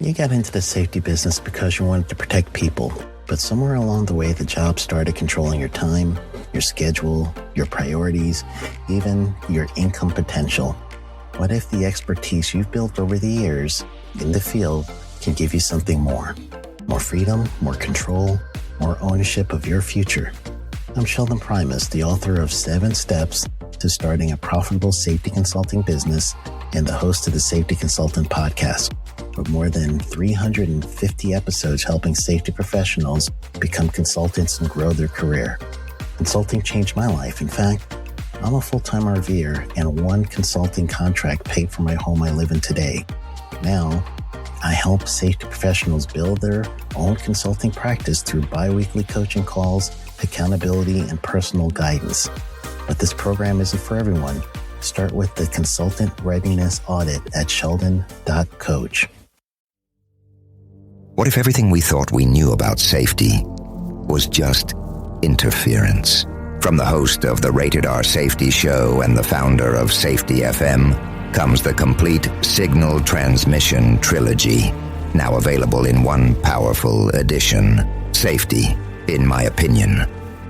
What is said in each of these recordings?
You got into the safety business because you wanted to protect people, but somewhere along the way, the job started controlling your time, your schedule, your priorities, even your income potential. What if the expertise you've built over the years in the field can give you something more? More freedom, more control, more ownership of your future. I'm Sheldon Primus, the author of 7 Steps to Starting a Profitable Safety Consulting Business and the host of the Safety Consultant Podcast, with more than 350 episodes helping safety professionals become consultants and grow their career. Consulting changed my life. In fact, I'm a full-time RVer, and one consulting contract paid for my home I live in today. Now, I help safety professionals build their own consulting practice through bi-weekly coaching calls, accountability, and personal guidance. But this program isn't for everyone. Start with the Consultant Readiness Audit at sheldon.coach. What if everything we thought we knew about safety was just interference? From the host of the Rated R Safety Show and the founder of Safety FM comes the complete Signal Transmission Trilogy, now available in one powerful edition. Safety, in my opinion,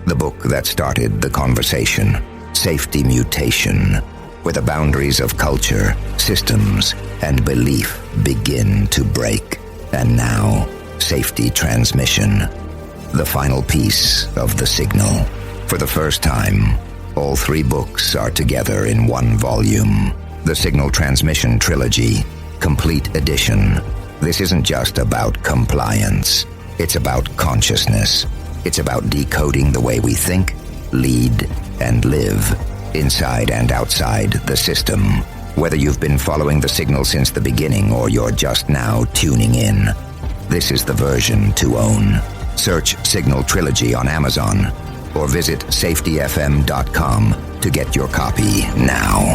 the book that started the conversation. Safety Mutation, where the boundaries of culture, systems, and belief begin to break. And now, Safety Transmission, the final piece of the signal. For the first time, all 3 books are together in one volume. The Signal Transmission Trilogy, Complete Edition. This isn't just about compliance. It's about consciousness. It's about decoding the way we think, lead, and live, inside and outside the system. Whether you've been following the signal since the beginning or you're just now tuning in, this is the version to own. Search Signal Trilogy on Amazon or visit safetyfm.com to get your copy now.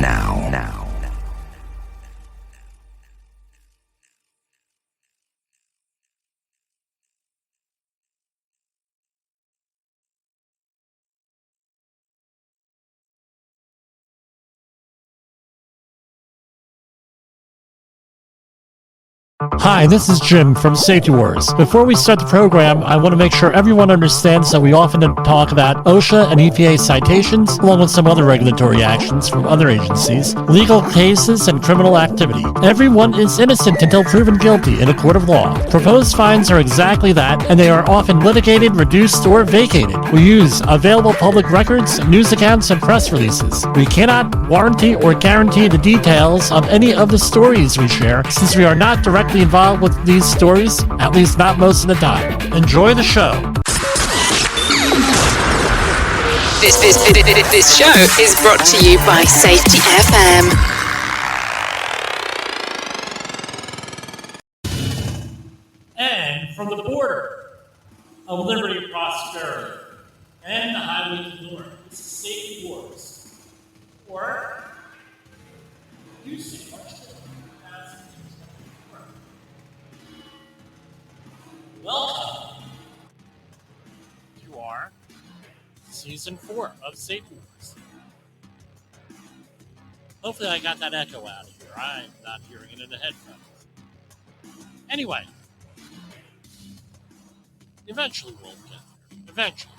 Hi, this is Jim from Safety Wars. Before we start the program, I want to make sure everyone understands that we often talk about OSHA and EPA citations, along with some other regulatory actions from other agencies, legal cases, and criminal activity. Everyone is innocent until proven guilty in a court of law. Proposed fines are exactly that, and they are often litigated, reduced, or vacated. We use available public records, news accounts, and press releases. We cannot warranty or guarantee the details of any of the stories we share, since we are not directly involved with these stories, at least not most of the time. Enjoy the show. This show is brought to you by Safety FM. And from the border of liberty and prosperity and the highway to glory, this is Safety Wars. Or Houston. Welcome to our Season 4 of Safety Wars. Hopefully I got that echo out of here. I'm not hearing it in the headphones. Anyway, eventually we'll get there. Eventually.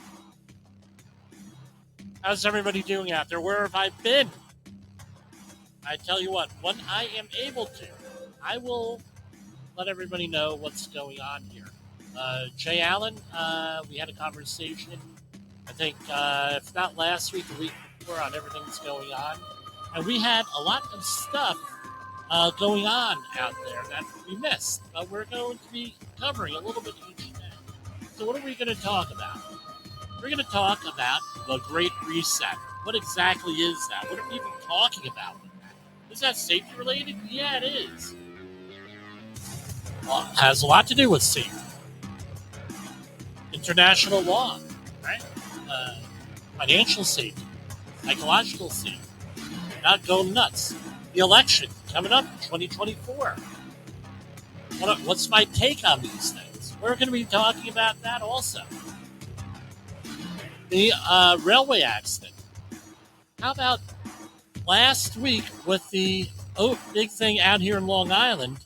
How's everybody doing out there? Where have I been? I tell you what, when I am able to, I will let everybody know what's going on here. Jay Allen, we had a conversation, I think, if not last week, the week before, on everything that's going on. And we had a lot of stuff going on out there that we missed, but we're going to be covering a little bit each day. So what are we going to talk about? We're going to talk about the Great Reset. What exactly is that? What are people talking about with that? Is that safety related? Yeah, it is. Well, it has a lot to do with safety. International law, right? Financial safety, psychological safety, not going nuts. The election coming up in 2024. What's my take on these things? We're going to be talking about that also. The railway accident. How about last week with the big thing out here in Long Island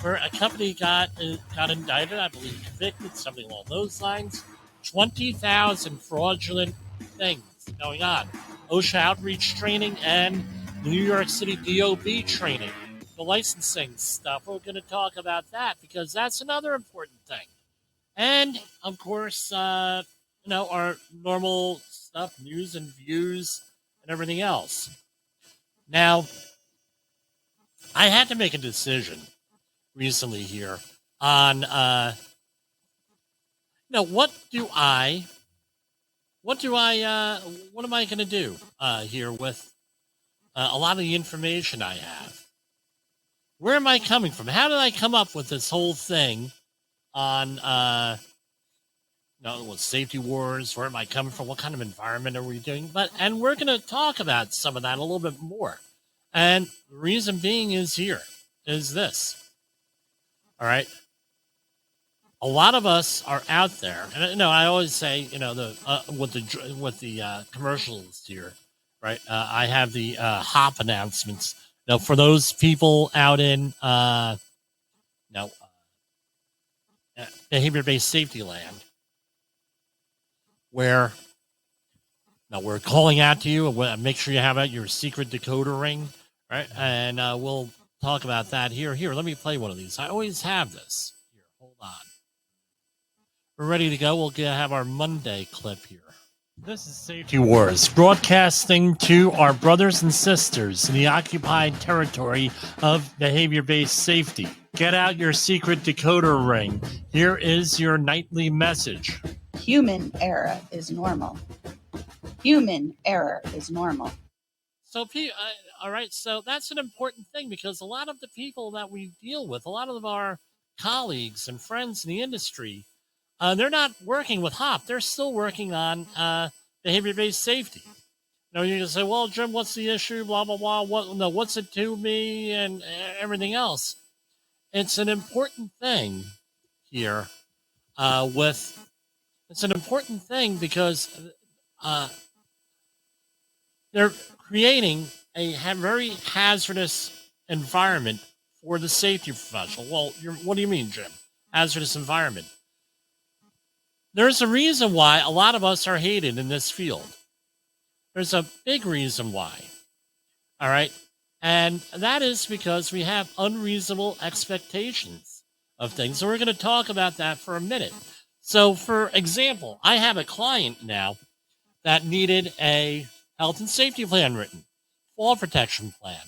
where a company got indicted, I believe convicted, something along those lines. 20,000 fraudulent things going on. OSHA outreach training and New York City DOB training. The licensing stuff, we're going to talk about that because that's another important thing. And, of course, our normal stuff, news and views and everything else. Now, I had to make a decision recently here on, what am I going to do here with a lot of the information I have? Where am I coming from? How did I come up with this whole thing on, safety wars? Where am I coming from? What kind of environment are we doing? And we're going to talk about some of that a little bit more. And the reason being is this. All right. A lot of us are out there, and I always say, with the commercials here, right? I have the hop announcements. Now, for those people out in behavior-based safety land, where we're calling out to you, and make sure you have out your secret decoder ring, right? And we'll talk about that here. Here, let me play one of these. I always have this. Here, hold on. We're ready to go. We'll have our Monday clip here. This is Safety Wars, broadcasting to our brothers and sisters in the occupied territory of behavior-based safety. Get out your secret decoder ring. Here is your nightly message. Human error is normal. Human error is normal. So, all right, so that's an important thing because a lot of the people that we deal with, a lot of our colleagues and friends in the industry, they're not working with HOP. They're still working on behavior-based safety. You can say, well, Jim, what's the issue? Blah, blah, blah. What's it to me and everything else? It's an important thing here it's an important thing because they're creating a very hazardous environment for the safety professional. Well, what do you mean, Jim? Hazardous environment. There's a reason why a lot of us are hated in this field. There's a big reason why. All right? And that is because we have unreasonable expectations of things. So we're going to talk about that for a minute. So, for example, I have a client now that needed a health and safety plan written, fall protection plan.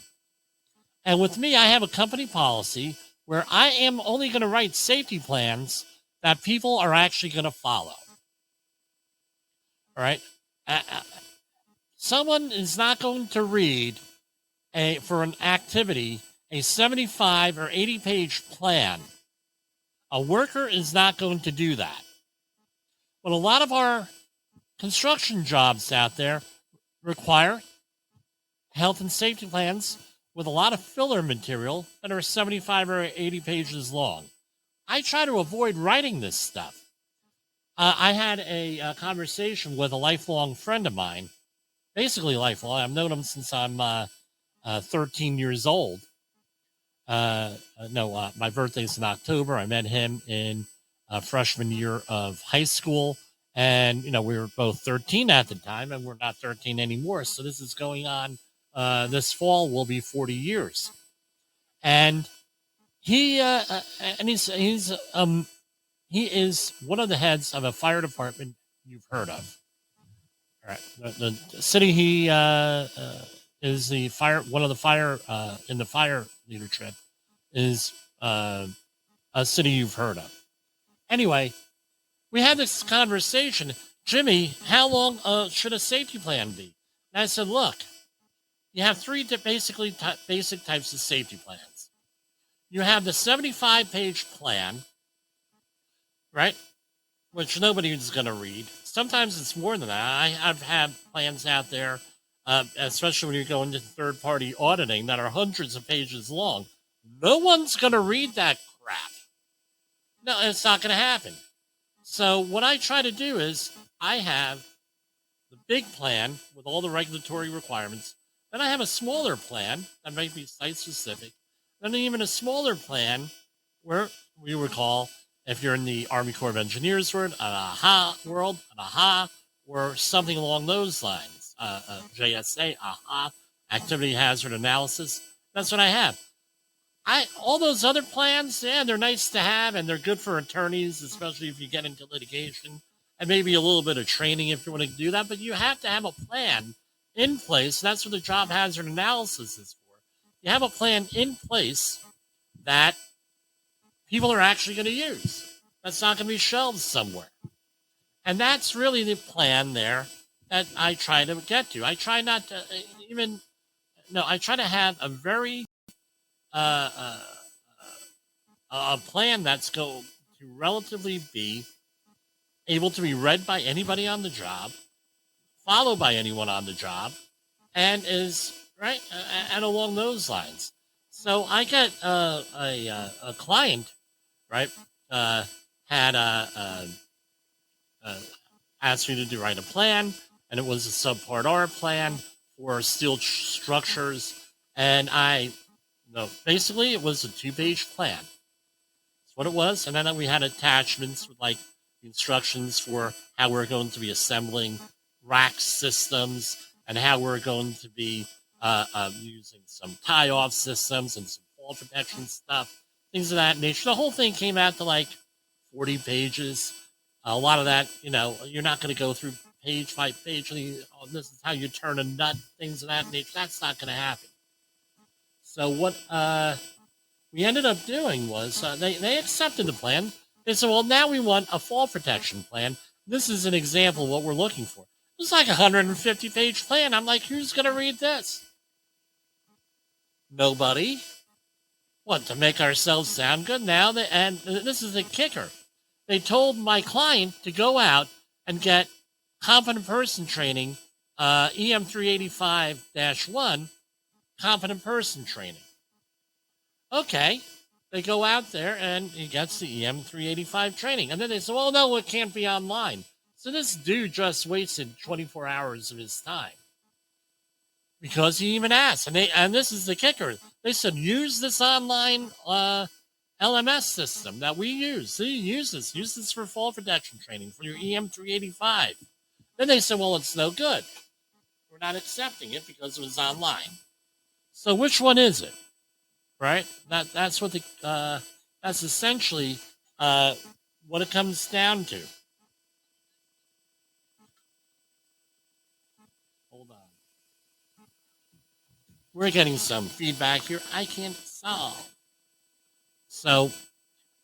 And with me, I have a company policy where I am only going to write safety plans that people are actually going to follow. All right? Someone is not going to read for an activity a 75 or 80 page plan. A worker is not going to do that. But a lot of our construction jobs out there require health and safety plans with a lot of filler material that are 75 or 80 pages long. I try to avoid writing this stuff. I had a conversation with a lifelong friend of mine, basically lifelong. I've known him since I'm 13 years old. My birthday's in October. I met him in freshman year of high school. And, we were both 13 at the time, and we're not 13 anymore. So this is going on. This fall will be 40 years. And he is one of the heads of a fire department you've heard of. All right. The city he is the fire, one of the fire in the fire leadership is a city you've heard of. Anyway, we had this conversation. Jimmy, how long should a safety plan be? And I said, look, you have three basic types of safety plans. You have the 75-page plan, right, which nobody is going to read. Sometimes it's more than that. I've had plans out there, especially when you go into third-party auditing, that are hundreds of pages long. No one's going to read that crap. No, it's not going to happen. So what I try to do is I have the big plan with all the regulatory requirements. Then I have a smaller plan that might be site-specific. Then even a smaller plan where we would call, if you're in the Army Corps of Engineers world, an AHA, or something along those lines. JSA, AHA, activity hazard analysis. That's what I have. All those other plans, yeah, they're nice to have, and they're good for attorneys, especially if you get into litigation, and maybe a little bit of training if you want to do that. But you have to have a plan in place. That's what the job hazard analysis is for. You have a plan in place that people are actually going to use. That's not going to be shelved somewhere. And that's really the plan there that I try to get to. I try not to I try to have a very a plan that's going to relatively be able to be read by anybody on the job, followed by anyone on the job, and is right and along those lines. So I get a client, right, had asked me to write a plan, and it was a subpart R plan for steel structures, and basically it was a 2-page plan. That's what it was, and then we had attachments with like instructions for how we're going to be assembling rack systems and how we're going to be using some tie-off systems and some fall protection stuff, things of that nature. The whole thing came out to like 40 pages. A lot of that, you're not going to go through page by page. This is how you turn a nut, things of that nature. That's not going to happen. So what we ended up doing was they accepted the plan. They said, well, now we want a fall protection plan. This is an example of what we're looking for. It's like a 150-page plan. I'm like, who's going to read this? Nobody. What, to make ourselves sound good now? And this is the kicker. They told my client to go out and get competent person training, EM 385-1, competent person training. Okay. They go out there and he gets the EM 385 training. And then they say, well, no, it can't be online. So this dude just wasted 24 hours of his time. Because he even asked. And this is the kicker. They said, use this online LMS system that we use. See, use this for fall protection training for your EM 385. Then they said, well, it's no good. We're not accepting it because it was online. So which one is it? Right? That's what that's essentially what it comes down to. Hold on. We're getting some feedback here. I can't solve. So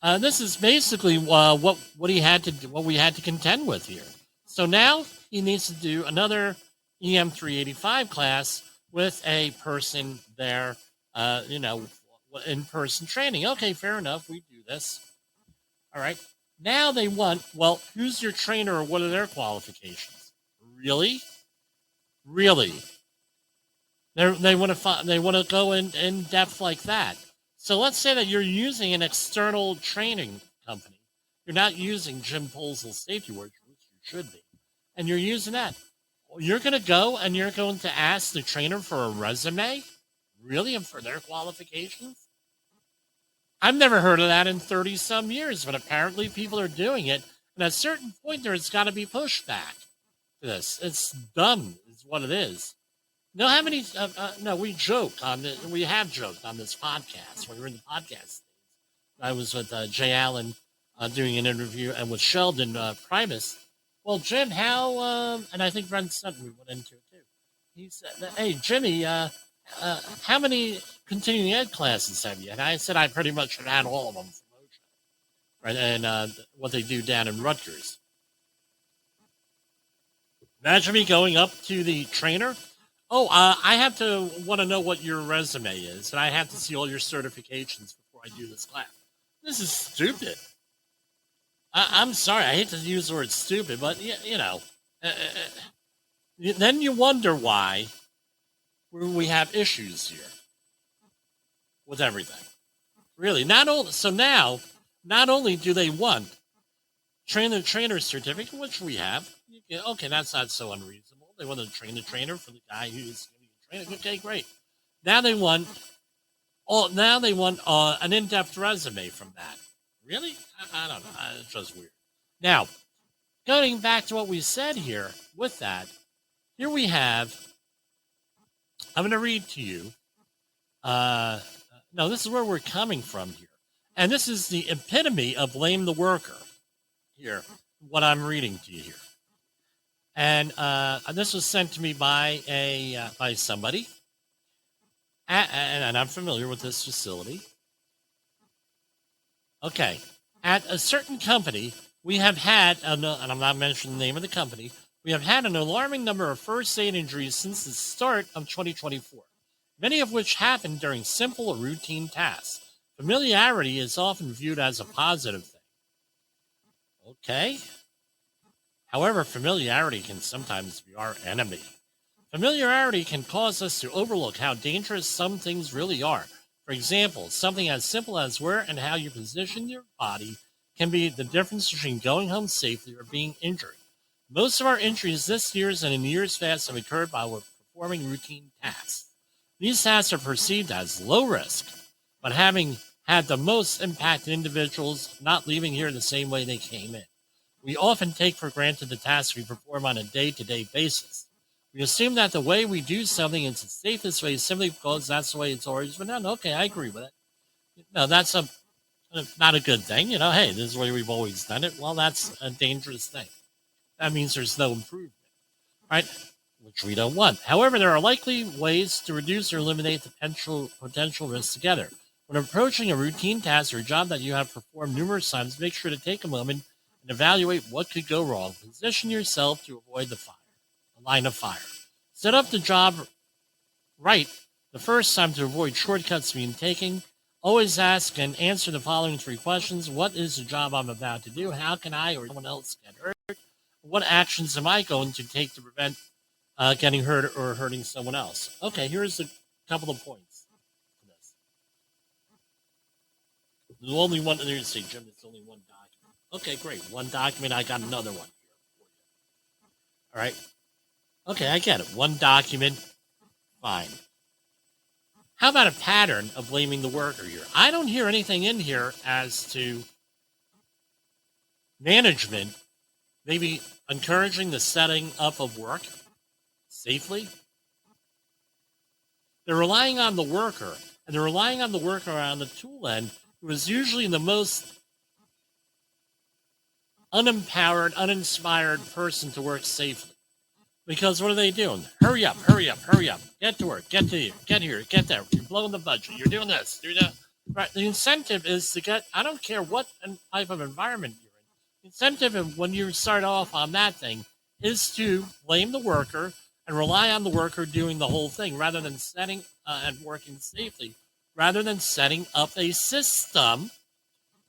this is basically what we had to contend with here. So now he needs to do another EM 385 class with a person there, in-person training. Okay, fair enough. We do this. All right. Now they want, well, who's your trainer or what are their qualifications? Really? They want to go in depth like that. So let's say that you're using an external training company. You're not using Jim Polzel's Safety Works, which you should be. And you're using that. You're going to go and you're going to ask the trainer for a resume? Really? And for their qualifications? I've never heard of that in 30-some years, but apparently people are doing it. And at a certain point, there's got to be pushback to this. It's dumb, is what it is. No, how many? We joke on this. We have joked on this podcast when we were in the podcast days. I was with Jay Allen doing an interview, and with Sheldon Primus. Well, Jim, how? And I think Brent Sutton we went into it too. He said, "Hey, Jimmy, how many continuing ed classes have you?" And I said I pretty much had all of them from OSHA, right? And what they do down in Rutgers. Imagine me going up to the trainer. Oh, I have to want to know what your resume is, and I have to see all your certifications before I do this class. This is stupid. I'm sorry, I hate to use the word stupid, but then you wonder why we have issues here with everything. Really, not only do they want trainer certificate, which we have. Okay, that's not so unreasonable. They want to train the trainer for the guy who's going to be training. Okay, great. Now they want Oh, now they want an in-depth resume from that. Really? I don't know. It's just weird. Now, going back to what we said here with that, here we have, I'm going to read to you. No, this is where we're coming from here. And this is the epitome of blame the worker here, what I'm reading to you here. And this was sent to me by somebody. And I'm familiar with this facility. Okay. At a certain company, we have had, and I'm not mentioning the name of the company, we have had an alarming number of first aid injuries since the start of 2024, many of which happened during simple or routine tasks. Familiarity is often viewed as a positive thing. Okay. However, familiarity can sometimes be our enemy. Familiarity can cause us to overlook how dangerous some things really are. For example, something as simple as where and how you position your body can be the difference between going home safely or being injured. Most of our injuries this year and in years past have occurred by performing routine tasks. These tasks are perceived as low risk, but having had the most impacted individuals not leaving here the same way they came in. We often take for granted the tasks we perform on a day-to-day basis. We assume that the way we do something is the safest way simply because that's the way it's always been done. Okay, I agree with it. No, that's not a good thing. Hey, this is the way we've always done it. Well, that's a dangerous thing. That means there's no improvement, right? Which we don't want. However, there are likely ways to reduce or eliminate the potential risks together. When approaching a routine task or a job that you have performed numerous times, make sure to take a moment and evaluate what could go wrong. Position yourself to avoid the line of fire. Set up the job right the first time to avoid shortcuts being taken. Always ask and answer the following 3 questions. What is the job I'm about to do? How can I or someone else get hurt? What actions am I going to take to prevent getting hurt or hurting someone else? Okay, here's a couple of points to this. There's only one. There's say, Jim, it's only one document. Okay, great. One document. I got another one here for you. All right. Okay, I get it. One document. Fine. How about a pattern of blaming the worker here? I don't hear anything in here as to management maybe encouraging the setting up of work safely. They're relying on the worker, and they're relying on the worker on the tool end, who is usually the most unempowered, uninspired person to work safely. Because what are they doing? Hurry up, hurry up, hurry up. Get to work, get here, get there. You're blowing the budget. You're doing this, do that. Right. The incentive is to get, I don't care what type of environment you're in. The incentive when you start off on that thing is to blame the worker and rely on the worker doing the whole thing rather than setting and working safely, rather than setting up a system,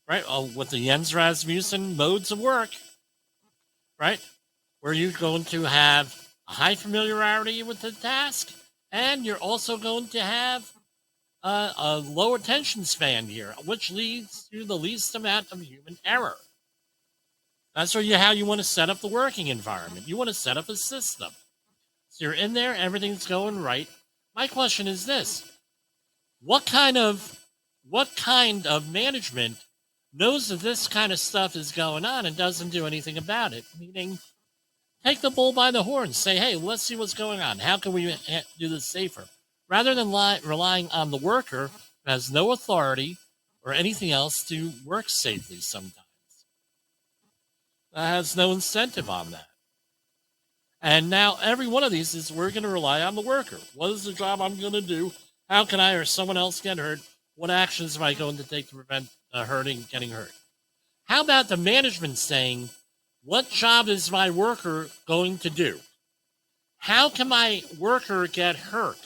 right? With the Jens Rasmussen modes of work, right? Where you're going to have a high familiarity with the task, and you're also going to have a low attention span here, which leads to the least amount of human error. That's how you want to set up the working environment. You want to set up a system. So you're in there, everything's going right. My question is this: what kind of management knows that this kind of stuff is going on and doesn't do anything about it? Meaning, take the bull by the horns. Say, hey, let's see what's going on. How can we do this safer? Rather than relying on the worker who has no authority or anything else to work safely sometimes. That has no incentive on that. And now every one of these is we're going to rely on the worker. What is the job I'm going to do? How can I or someone else get hurt? What actions am I going to take to prevent getting hurt? How about the management saying, what job is my worker going to do? How can my worker get hurt?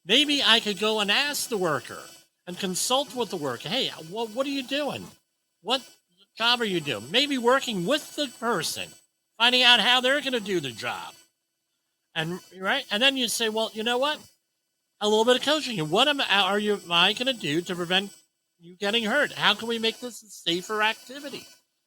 Maybe I could go and ask the worker and consult with the worker. Hey, what are you doing? What job are you doing? Maybe working with the person, finding out how they're going to do the job. And right, and then you say, well, you know what? A little bit of coaching. What am I going to do to prevent you getting hurt? How can we make this a safer activity?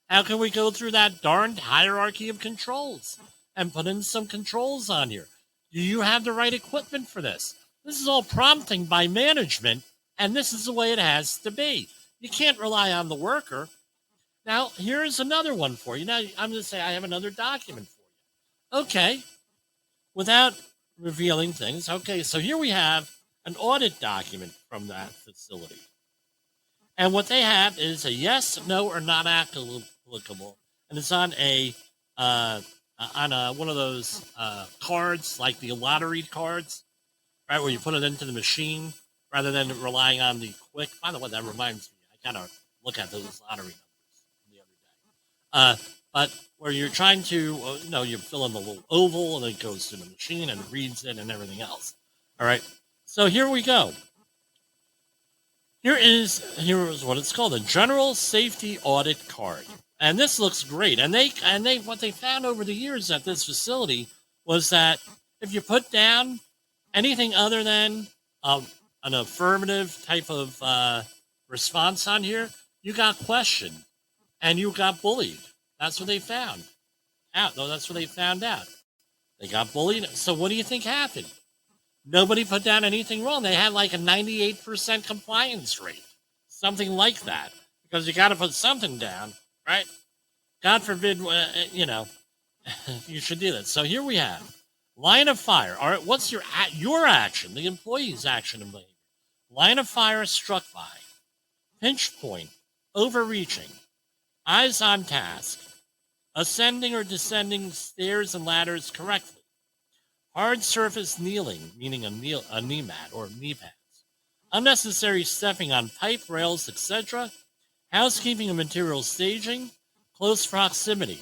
How can we go through that darned hierarchy of controls and put in some controls on here? Do you have the right equipment for this? This is all prompting by management, and this is the way it has to be. You can't rely on the worker. Now, here's another one for you. Now, I'm going to say I have another document for you. Okay, without revealing things. Okay, so here we have an audit document from that facility. And what they have is a yes, no, or not applicable. And it's on one of those cards, like the lottery cards, right, where you put it into the machine rather than relying on the quick. By the way, that reminds me, I gotta look at those lottery numbers from the other day. But where you're trying to, you fill in the little oval and it goes to the machine and it reads it and everything else. All right. So here we go. Here is what it's called, a General Safety Audit Card. And this looks great. And they what they found over the years at this facility was that if you put down anything other than an affirmative type of response on here, you got questioned and you got bullied. That's what they found out. No, that's what they found out. They got bullied. So what do you think happened? Nobody put down anything wrong. They had like a 98% compliance rate, something like that, because you got to put something down, right? God forbid, you should do that. So here we have line of fire. All right, what's your action, the employee's action and behavior? Line of fire struck by, pinch point, overreaching, eyes on task, ascending or descending stairs and ladders correctly. Hard surface kneeling, meaning a knee mat or knee pads. Unnecessary stepping on pipe, rails, etc. Housekeeping and material staging. Close proximity.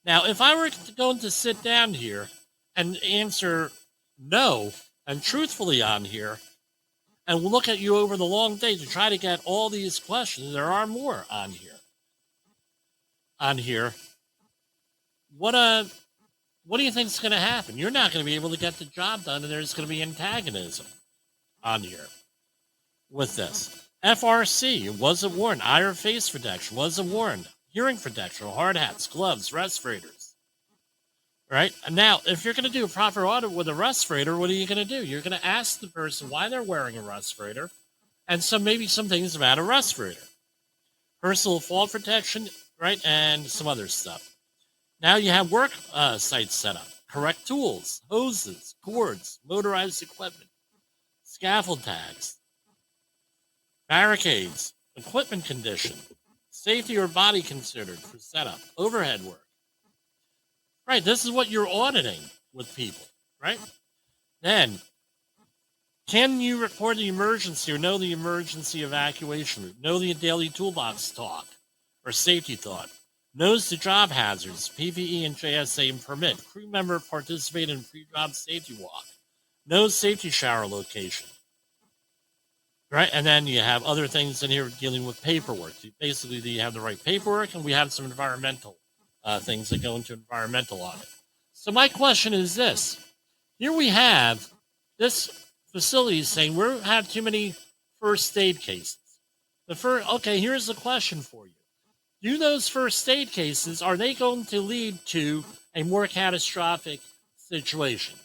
Now, if I were going to sit down here and answer no and truthfully on here and look at you over the long day to try to get all these questions, there are more on here. What do you think is going to happen? You're not going to be able to get the job done, and there's going to be antagonism on here with this. FRC wasn't warned. Eye or face protection wasn't warned. Hearing protection, hard hats, gloves, respirators. Right? And now, if you're going to do a proper audit with a respirator, what are you going to do? You're going to ask the person why they're wearing a respirator and maybe some things about a respirator. Personal fall protection, right? And some other stuff. Now you have work sites set up, correct tools, hoses, cords, motorized equipment, scaffold tags, barricades, equipment condition, safety or body considered for setup, overhead work. Right, this is what you're auditing with people, right? Then, can you report the emergency or know the emergency evacuation route, know the daily toolbox talk or safety thought? Knows the job hazards, PPE and JSA and permit. Crew member participate in pre-job safety walk. Knows safety shower location. Right? And then you have other things in here dealing with paperwork. Basically, you have the right paperwork, and we have some environmental things that go into environmental audit. So my question is this. Here we have this facility saying we have too many first aid cases. Okay, here's the question for you. Do those first aid cases, are they going to lead to a more catastrophic situation?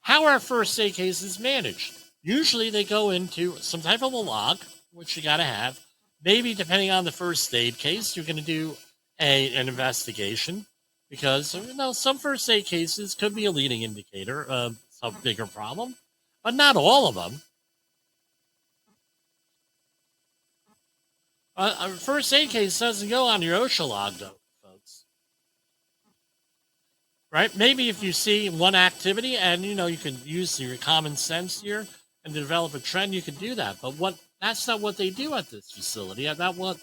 How are first aid cases managed? Usually they go into some type of a log, which you got to have. Maybe depending on the first aid case, you're going to do an investigation because some first aid cases could be a leading indicator of some bigger problem, but not all of them. A first aid case doesn't go on your OSHA log, though, folks. Right? Maybe if you see one activity and, you can use your common sense here and develop a trend, you can do that. But that's not what they do at this facility. And that what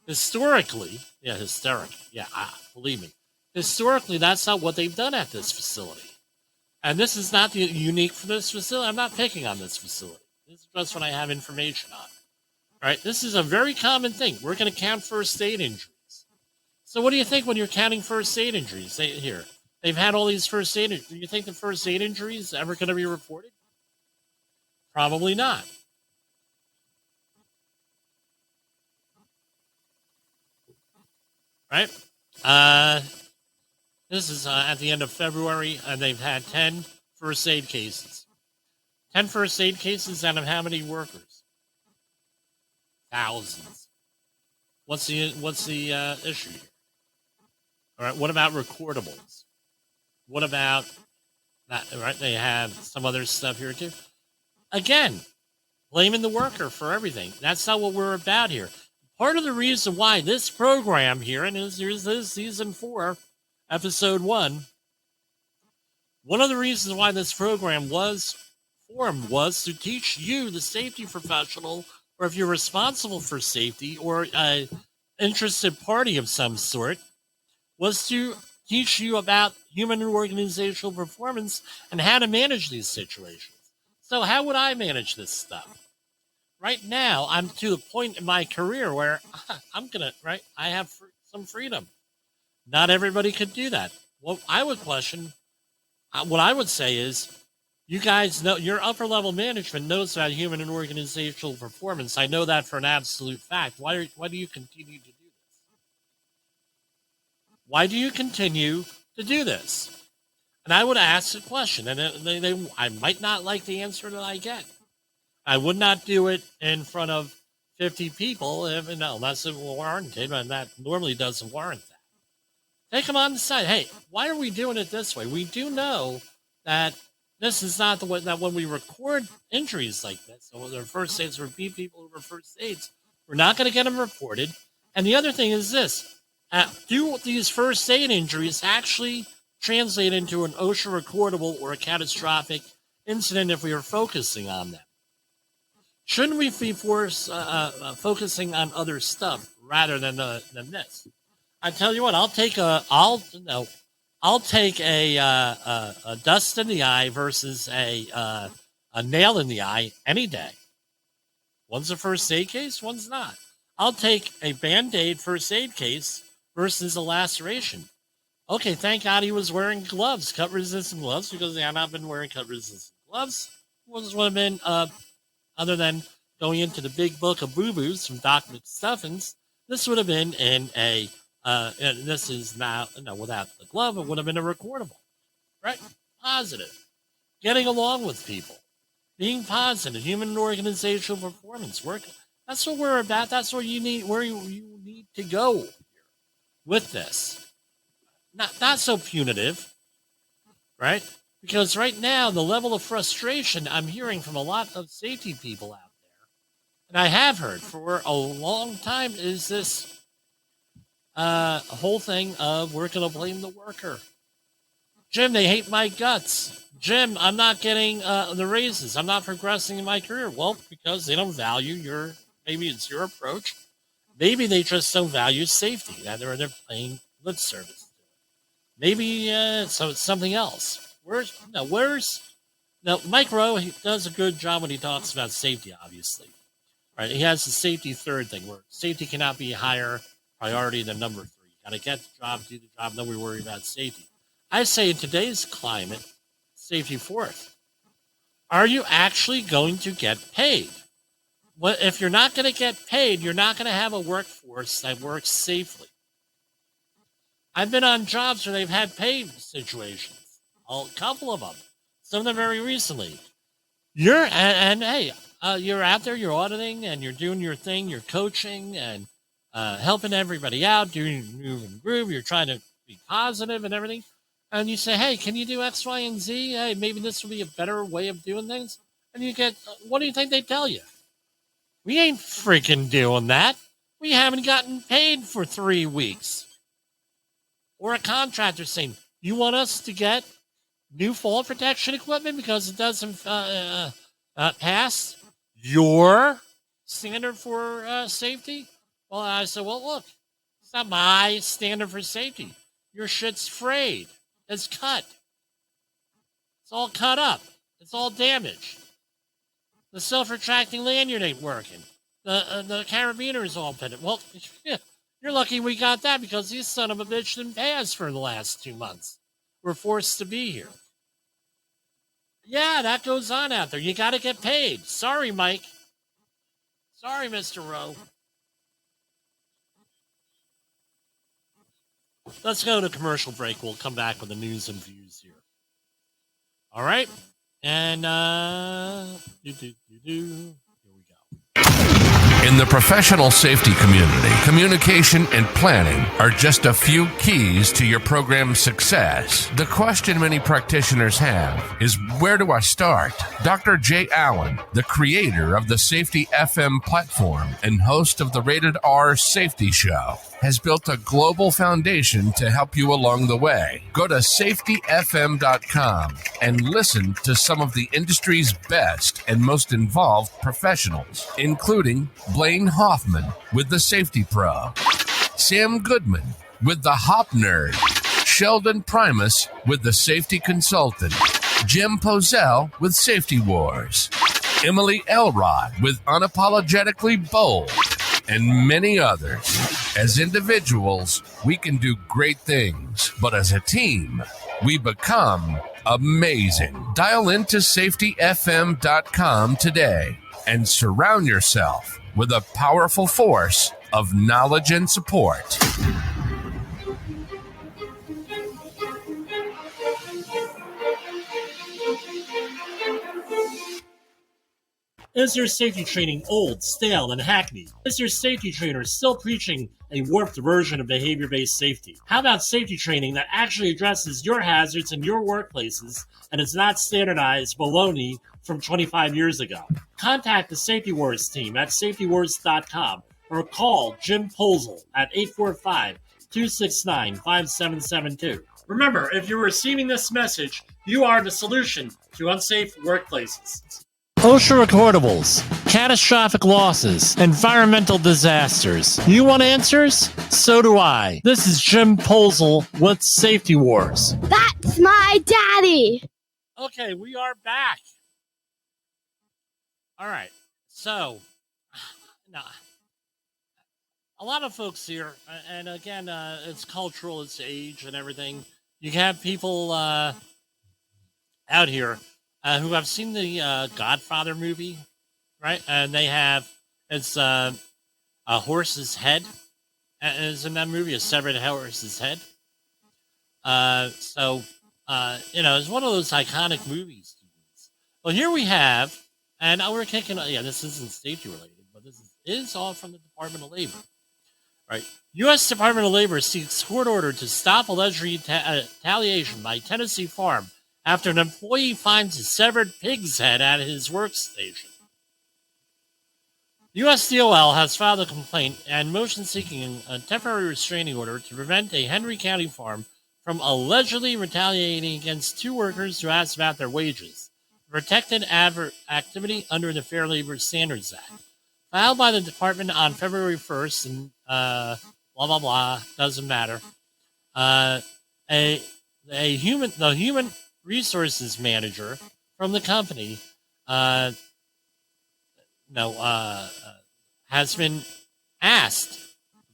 historically, believe me, historically, that's not what they've done at this facility. And this is not unique for this facility. I'm not picking on this facility. This is just what I have information on. Right? This is a very common thing. We're going to count first aid injuries. So what do you think when you're counting first aid injuries? They've had all these first aid injuries. Do you think the first aid injuries ever going to be reported? Probably not. Right? This is at the end of February, and they've had 10 first aid cases. 10 first aid cases out of how many workers? Thousands. What's the issue here? All right, what about recordables? What about that? Right, they have some other stuff here too. Again, blaming the worker for everything. That's not what we're about here. Part of the reason why this program here, and this is season 4, episode 1, one of the reasons why this program was formed was to teach you, the safety professional, or if you're responsible for safety, or an interested party of some sort, was to teach you about human and organizational performance and how to manage these situations. So how would I manage this stuff? Right now, I'm to the point in my career where I have some freedom. Not everybody could do that. What I would say is, you guys know, your upper level management knows about human and organizational performance. I know that for an absolute fact. Why do you continue to do this? Why do you continue to do this? And I would ask a question, and I might not like the answer that I get. I would not do it in front of 50 people unless it warranted, and that normally doesn't warrant that. Take them on the side. Hey, why are we doing it this way? We do know that this is not the way that when we record injuries like this, so their first aids, repeat people who were first aids, we're not going to get them reported. And the other thing is this: do these first aid injuries actually translate into an OSHA recordable or a catastrophic incident if we are focusing on them? Shouldn't we be focusing on other stuff rather than this? I tell you what, I'll take a dust in the eye versus a nail in the eye any day. One's a first aid case, one's not. I'll take a Band-Aid first aid case versus a laceration. Okay, thank God he was wearing gloves, cut-resistant gloves, because he had not been wearing cut-resistant gloves. Would have been, other than going into the big book of boo-boos from Doc McStuffins, this would have been in a, and this is now, without the glove, it would have been a recordable, right? Positive. Getting along with people. Being positive. Human and organizational performance. Work. That's what we're about. That's what you need, where you need to go with this. Not so punitive, right? Because right now, the level of frustration I'm hearing from a lot of safety people out there, and I have heard for a long time, is this whole thing of we're going to blame the worker. Jim, they hate my guts. Jim, I'm not getting the raises. I'm not progressing in my career. Well, because they don't value maybe it's your approach. Maybe they just don't value safety. They're paying lip service. Maybe so it's something else. Mike Rowe, he does a good job when he talks about safety, obviously. Right? He has the safety third thing, where safety cannot be a higher priority than number 3. You got to get the job, do the job, then we worry about safety. I say in today's climate, safety fourth. Are you actually going to get paid? Well, if you're not going to get paid, you're not going to have a workforce that works safely. I've been on jobs where they've had pay situations. A couple of them. Some of them very recently. You're out there, you're auditing, and you're doing your thing, you're coaching, and helping everybody out, doing move and groove, you're trying to be positive and everything. And you say, hey, can you do X, Y, and Z? Hey, maybe this will be a better way of doing things. And you get, what do you think they tell you? We ain't freaking doing that. We haven't gotten paid for 3 weeks. Or a contractor saying, you want us to get new fall protection equipment because it doesn't pass your standard for safety? Well, I said, well, look, it's not my standard for safety. Your shit's frayed. It's cut. It's all cut up. It's all damaged. The self-retracting lanyard ain't working. The carabiner is all pitted. Well, you're lucky we got that because these son of a bitch didn't pay us for the last 2 months. We're forced to be here. Yeah, that goes on out there. You got to get paid. Sorry, Mike. Sorry, Mr. Rowe. Let's go to commercial break. We'll come back with the news and views here. All right. And, here we go. In the professional safety community, communication and planning are just a few keys to your program's success. The question many practitioners have is, where do I start? Dr. Jay Allen, the creator of the Safety FM platform and host of the Rated R Safety Show, has built a global foundation to help you along the way. Go to safetyfm.com and listen to some of the industry's best and most involved professionals, including Blaine Hoffman with the Safety Pro, Sam Goodman with the Hop Nerd, Sheldon Primus with the Safety Consultant, Jim Pozell with Safety Wars, Emily Elrod with Unapologetically Bold, and many others. As individuals, we can do great things, but as a team, we become amazing. Dial into safetyfm.com today and surround yourself with a powerful force of knowledge and support. Is your safety training old, stale, and hackneyed? Is your safety trainer still preaching a warped version of behavior-based safety? How about safety training that actually addresses your hazards in your workplaces and is not standardized baloney from 25 years ago? Contact the Safety Wars team at safetywars.com or call Jim Pozell at 845-269-5772. Remember, if you're receiving this message, you are the solution to unsafe workplaces. OSHA recordables, catastrophic losses, environmental disasters. You want answers? So do I. This is Jim Pozell with Safety Wars. That's my daddy. Okay, we are back. All right, so now a lot of folks here, and again, it's cultural, it's age and everything. You have people out here who have seen the Godfather movie, right? And they have, it's a horse's head. Is in that movie a severed horse's head? It's one of those iconic movies. Well, here we have, and we're kicking, this isn't safety related, but this is all from the Department of Labor, right? U.S. Department of Labor seeks court order to stop alleged retaliation by Tennessee Farm after an employee finds a severed pig's head at his workstation. USDOL has filed a complaint and motion seeking a temporary restraining order to prevent a Henry County farm from allegedly retaliating against two workers who asked about their wages, protected activity under the Fair Labor Standards Act. Filed by the department on February 1st, and blah, blah, blah, doesn't matter. The human resources manager from the company has been asked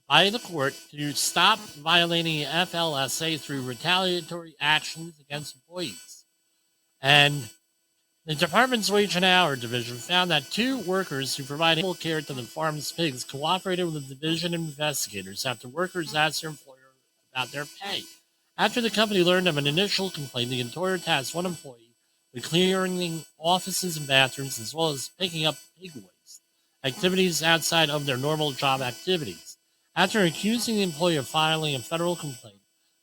by the court to stop violating FLSA through retaliatory actions against employees. And the department's Wage and Hour division found that two workers who provided animal care to the farm's pigs cooperated with the division investigators after workers asked their employer about their pay. After the company learned of an initial complaint, the employer tasked one employee with clearing offices and bathrooms as well as picking up pig waste, activities outside of their normal job activities. After accusing the employee of filing a federal complaint,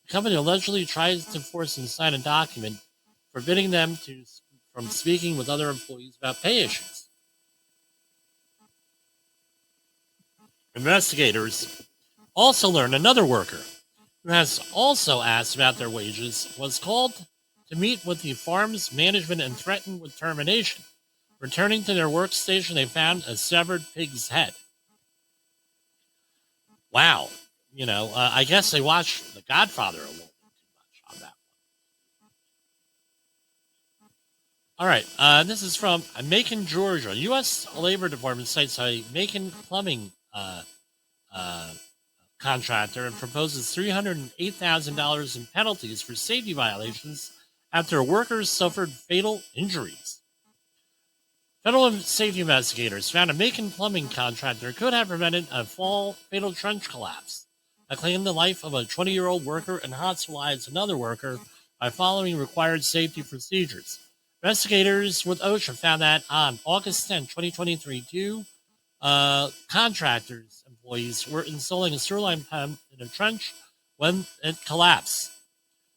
the company allegedly tries to force them to sign a document forbidding them from speaking with other employees about pay issues. Investigators also learned another worker who has also asked about their wages was called to meet with the farm's management and threatened with termination. Returning to their workstation, they found a severed pig's head. Wow. I guess they watched The Godfather a little bit too much on that one. All right. This is from Macon, Georgia. U.S. Labor Department cites a Macon plumbing contractor and proposes $308,000 in penalties for safety violations after workers suffered fatal injuries. Federal safety investigators found a Macon plumbing contractor could have prevented a fatal trench collapse claimed the life of a 20-year-old worker and hospitalized another worker by following required safety procedures. Investigators with OSHA found that on August 10, 2023, two contractors' employees were installing a sewer line pump in a trench when it collapsed.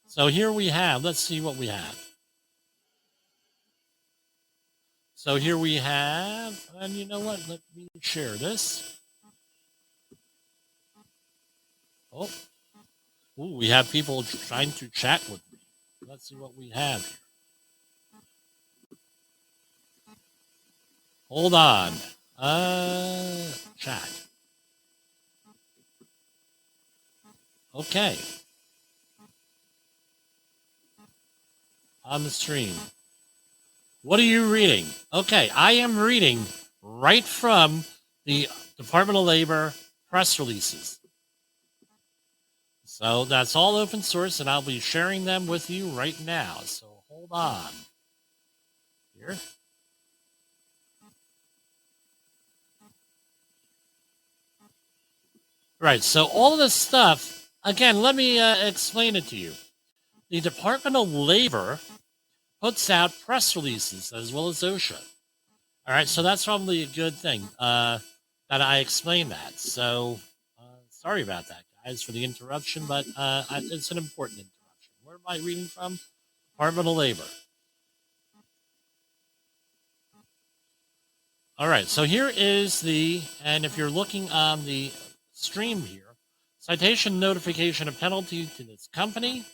So here we have, let's see what we have. So here we have, and you know what? Let me share this. Oh, ooh, we have people trying to chat with me. Let's see what we have here. Hold on. Chat. Okay. On the stream. What are you reading? Okay, I am reading right from the Department of Labor press releases. So that's all open source, and I'll be sharing them with you right now. So hold on. Here. Right, so all of this stuff, again, let me explain it to you. The Department of Labor puts out press releases as well as OSHA. All right, so that's probably a good thing that I explained that. So sorry about that, guys, for the interruption, but it's an important interruption. Where am I reading from? Department of Labor. All right, so here is and if you're looking on the stream here, citation, notification, of penalty to this company.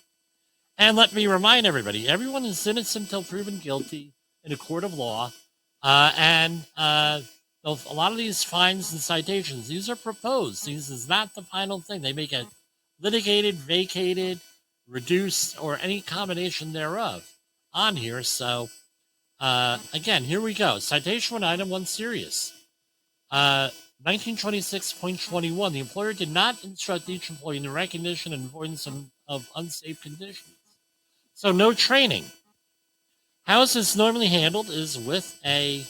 And let me remind everybody, everyone is innocent until proven guilty in a court of law. A lot of these fines and citations, these are proposed. This is not the final thing. They may get litigated, vacated, reduced, or any combination thereof on here. So, again, here we go. Citation 1, item 1, serious. 1926.21, the employer did not instruct each employee in the recognition and avoidance of unsafe conditions. So no training. How is this normally handled is with a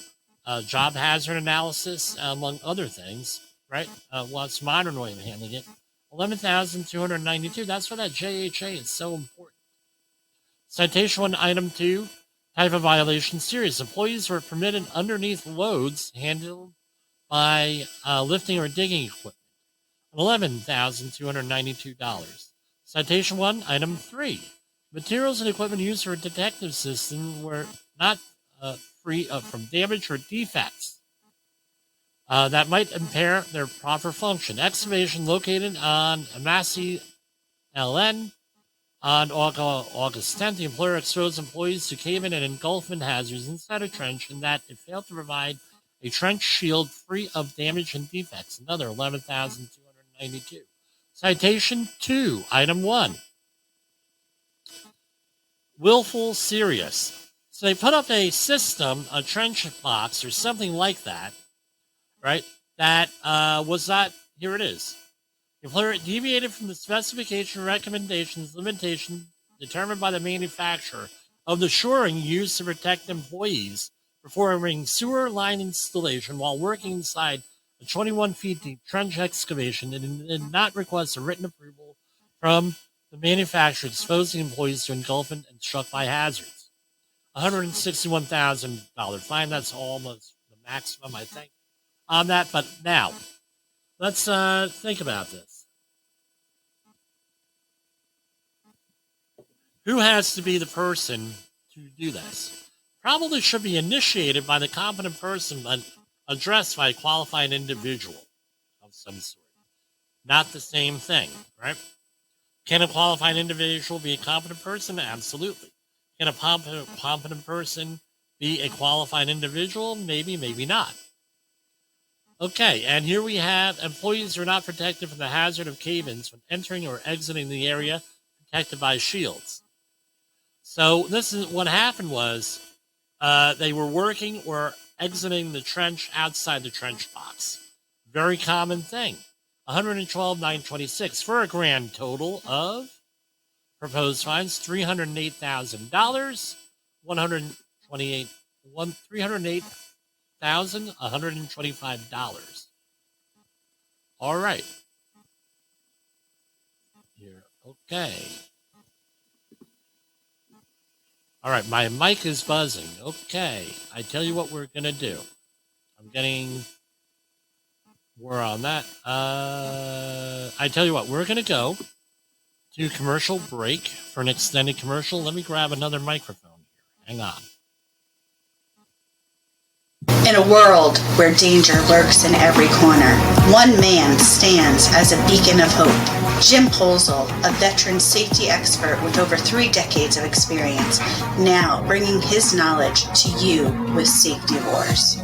job hazard analysis, among other things, right? What's modern way of handling it? 11,292. That's why that JHA is so important. Citation 1, item 2, type of violation, serious. Employees were permitted underneath loads handled by lifting or digging equipment. $11,292. Citation 1, item 3. Materials and equipment used for a detective system were not free from damage or defects that might impair their proper function. Excavation located on Massey LN on August 10th. The employer exposed employees to cave-in and engulfment hazards inside a trench, and that it failed to provide a trench shield free of damage and defects. Another $11,292. Citation 2, item 1. Willful, serious. So they put up a system, a trench box or something like that, right? That was not, here it is. The employer deviated from the specification, recommendations, limitation determined by the manufacturer of the shoring used to protect employees performing sewer line installation while working inside a 21 feet deep trench excavation and did not request a written approval from the manufacturer exposing employees to engulfment and struck by hazards. $161,000 fine. That's almost the maximum, I think, on that. But now, let's think about this. Who has to be the person to do this? Probably should be initiated by the competent person, but addressed by a qualified individual of some sort. Not the same thing, right? Can a qualified individual be a competent person? Absolutely. Can a competent person be a qualified individual? Maybe, maybe not. Okay, and here we have employees who are not protected from the hazard of cave-ins when entering or exiting the area protected by shields. So this is what happened was they were working or exiting the trench outside the trench box. Very common thing. $112,926 for a grand total of proposed fines $308,000, $308,125. All right. Okay. All right, my mic is buzzing. Okay. I tell you what we're going to do. I'm getting more on that. I tell you what, we're going to go to commercial break for an extended commercial. Let me grab another microphone here. Hang on. In a world where danger lurks in every corner, one man stands as a beacon of hope. Jim Polzel, a veteran safety expert with over 3 decades of experience, now bringing his knowledge to you with Safety Wars.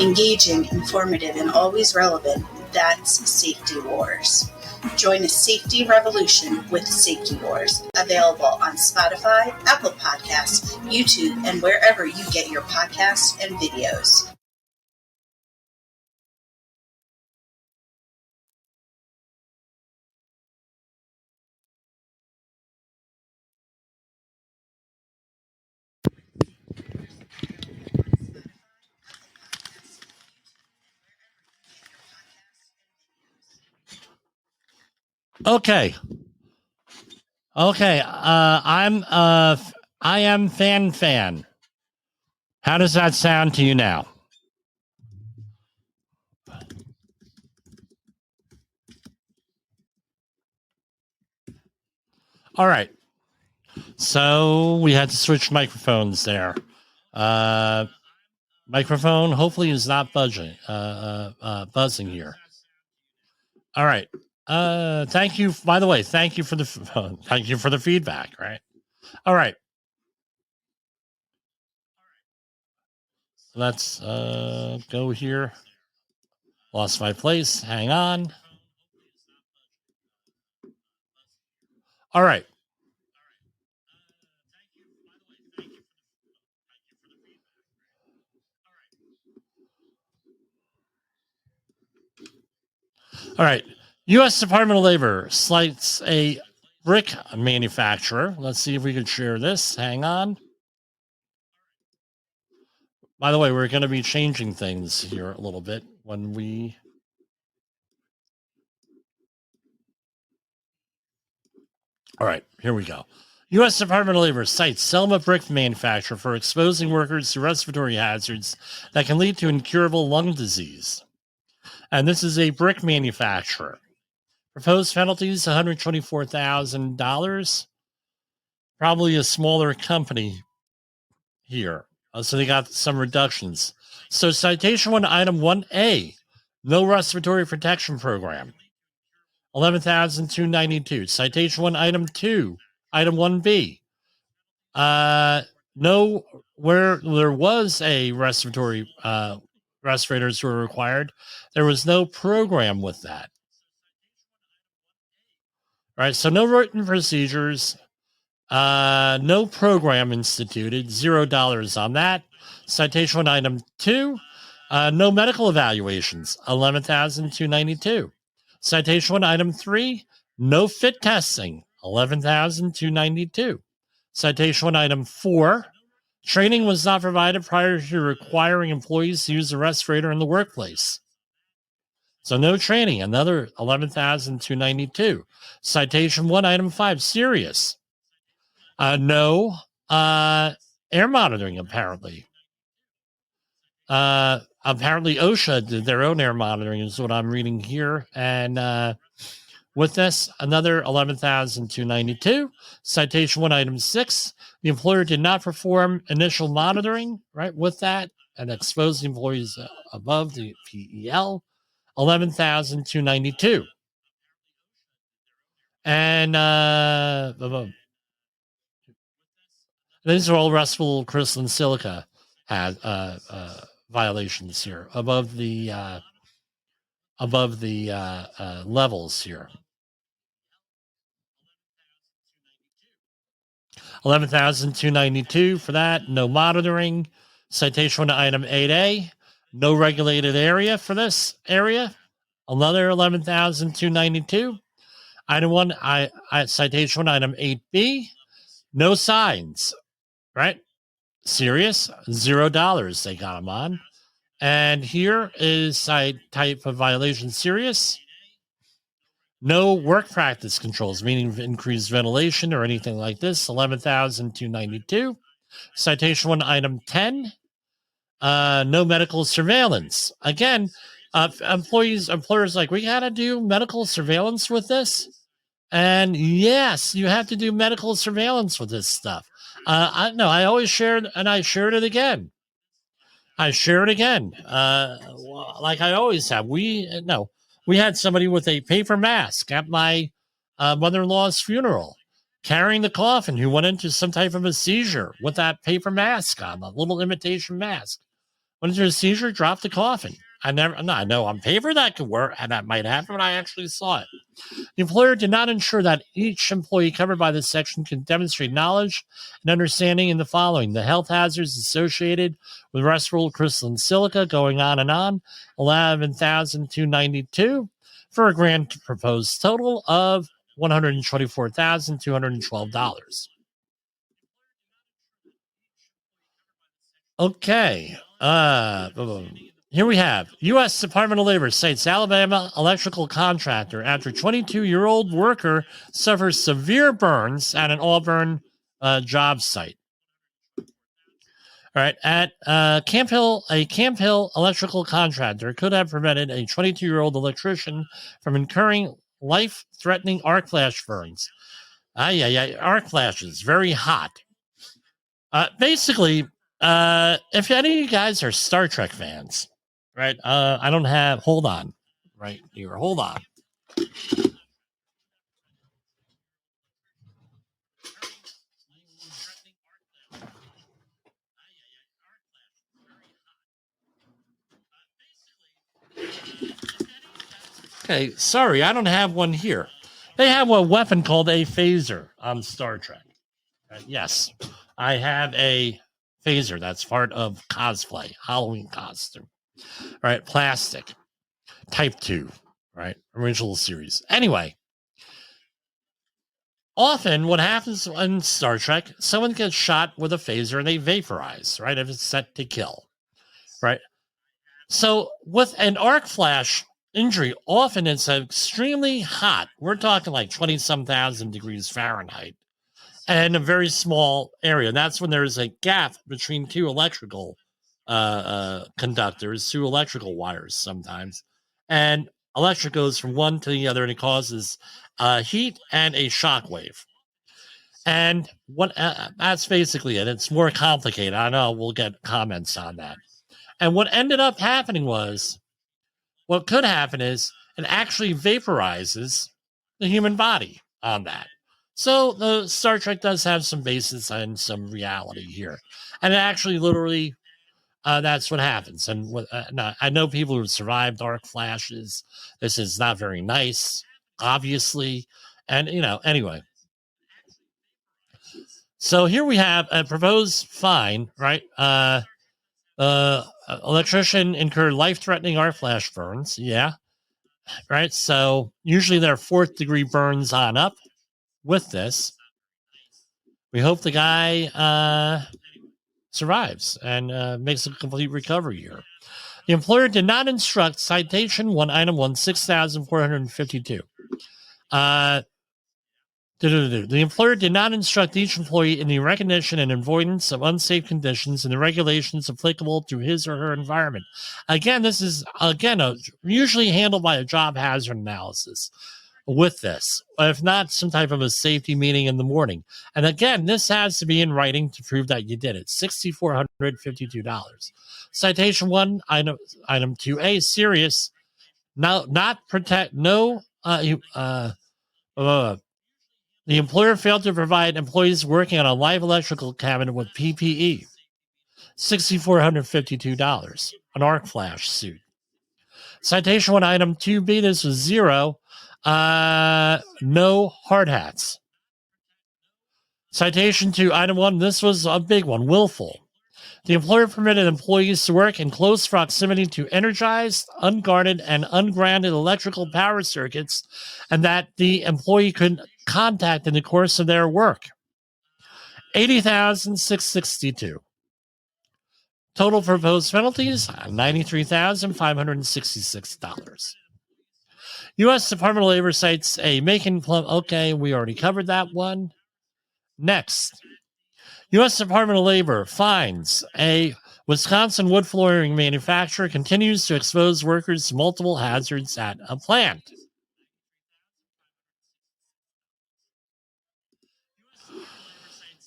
Engaging, informative, and always relevant, that's Safety Wars. Join a safety revolution with Safety Wars, available on Spotify, Apple Podcasts, YouTube, and wherever you get your podcasts and videos. Okay. I am fan. How does that sound to you now? All right. So we had to switch microphones there. Microphone hopefully is not buzzing here. All right. Thank you. By the way, thank you for the feedback. Right. All right. Let's go here. Lost my place. Hang on. All right. All right. U.S. Department of Labor slights a brick manufacturer. Let's see if we can share this. Hang on. By the way, we're going to be changing things here a little bit when we... All right, here we go. U.S. Department of Labor cites Selma brick manufacturer for exposing workers to respiratory hazards that can lead to incurable lung disease. And this is a brick manufacturer. Proposed penalties, $124,000. Probably a smaller company here. So they got some reductions. So citation 1, item 1A, no respiratory protection program, $11,292. Citation 1, item 2, item 1B, no, where there was a respiratory respirators were required, there was no program with that. Right, so no written procedures, no program instituted, $0 on that. Citation 1, item 2, no medical evaluations, $11,292. Citation 1, item 3, no fit testing, $11,292. Citation 1, item 4, training was not provided prior to requiring employees to use a respirator in the workplace. So no training, another $11,292. Citation 1, item 5, serious. No air monitoring, apparently. Apparently OSHA did their own air monitoring is what I'm reading here. And with this, another $11,292. Citation 1, item 6. The employer did not perform initial monitoring, right, with that and exposed the employees above the PEL, $11,292. And these are all restful crystalline silica had violations here above the levels here. 11,292 for that. No monitoring. Citation 1, item 8A. No regulated area for this area. Another 11,292. Item 1, citation 1, item 8B. No signs. Right? Serious. $0 they got them on. And here is type of violation serious. No work practice controls, meaning increased ventilation or anything like this, 11,292. Citation 1, item 10, no medical surveillance. Again, employers like, we got to do medical surveillance with this. And yes, you have to do medical surveillance with this stuff. I always shared, and I shared it again. Like I always have. We had somebody with a paper mask at my mother-in-law's funeral, carrying the coffin, who went into some type of a seizure with that paper mask on, a little imitation mask. Went into a seizure, dropped the coffin. I know on paper that could work, and that might happen, but I actually saw it. The employer did not ensure that each employee covered by this section can demonstrate knowledge and understanding in the following: the health hazards associated with respirable crystalline silica, going on and on, 11,292, for a grand proposed total of $124,212. Okay. Here we have U.S. Department of Labor cites Alabama electrical contractor after 22-year-old worker suffers severe burns at an Auburn job site. All right. At Camp Hill, a Camp Hill electrical contractor could have prevented a 22-year-old electrician from incurring life-threatening arc flash burns. Arc flashes, very hot. Basically, if any of you guys are Star Trek fans, right? I don't have. Hold on, right here. Hold on. Okay, sorry, I don't have one here. They have a weapon called a phaser on Star Trek. Yes, I have a phaser. That's part of cosplay, Halloween costume. All right, plastic, Type 2, right? Original series. Anyway, often what happens in Star Trek, someone gets shot with a phaser and they vaporize, right? If it's set to kill, right? So with an arc flash injury, often it's extremely hot. We're talking like 20-some thousand degrees Fahrenheit and a very small area. That's when there's a gap between two electrical conductors, two electrical wires sometimes. And electric goes from one to the other, and it causes heat and a shock wave. And what that's basically it. It's more complicated. I know we'll get comments on that. And what ended up happening was, what could happen is it actually vaporizes the human body on that. So the Star Trek does have some basis and some reality here. And it actually literally, that's what happens. And I know people who survived arc flashes. This is not very nice, obviously. And, anyway. So here we have a proposed fine, right? Electrician incurred life-threatening arc flash burns. Yeah. Right. So usually they're 4th degree burns on up with this. We hope the guy survives and makes a complete recovery here. The employer did not instruct citation 1, item 1, 6,452. The employer did not instruct each employee in the recognition and avoidance of unsafe conditions and the regulations applicable to his or her environment. Again, this is usually handled by a job hazard analysis with this, if not some type of a safety meeting in the morning. And again, this has to be in writing to prove that you did it. $6,452. Citation 1, item 2A, serious. The employer failed to provide employees working on a live electrical cabinet with PPE. $6,452. An arc flash suit. Citation 1, item 2B, this was 0. No hard hats. Citation 2, item 1, this was a big one, willful. The employer permitted employees to work in close proximity to energized, unguarded, and ungrounded electrical power circuits, and that the employee could contact in the course of their work. $80,662. Total proposed penalties, $93,566. U.S. Department of Labor cites a making plum. Okay, we already covered that one. Next, U.S. Department of Labor finds a Wisconsin wood flooring manufacturer continues to expose workers to multiple hazards at a plant.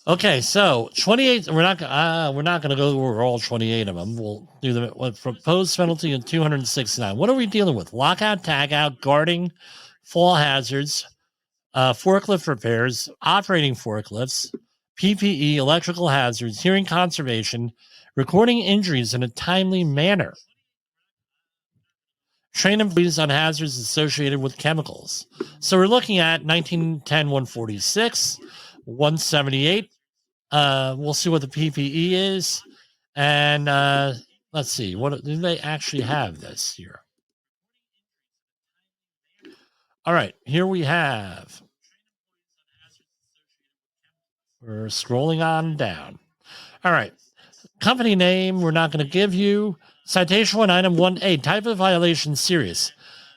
Okay, so 28. We're not going to go over all 28 of them. We'll do them with proposed penalty of 269. What are we dealing with? Lockout, tagout, guarding, fall hazards, forklift repairs, operating forklifts, PPE, electrical hazards, hearing conservation, recording injuries in a timely manner, train employees on hazards associated with chemicals. So we're looking at 1910 146, 178. We'll see what the PPE is. And let's see, what do they actually have this year? All right, here we have. We're scrolling on down. All right. Company name, we're not going to give you. Citation 1, item 1A, type of violation serious.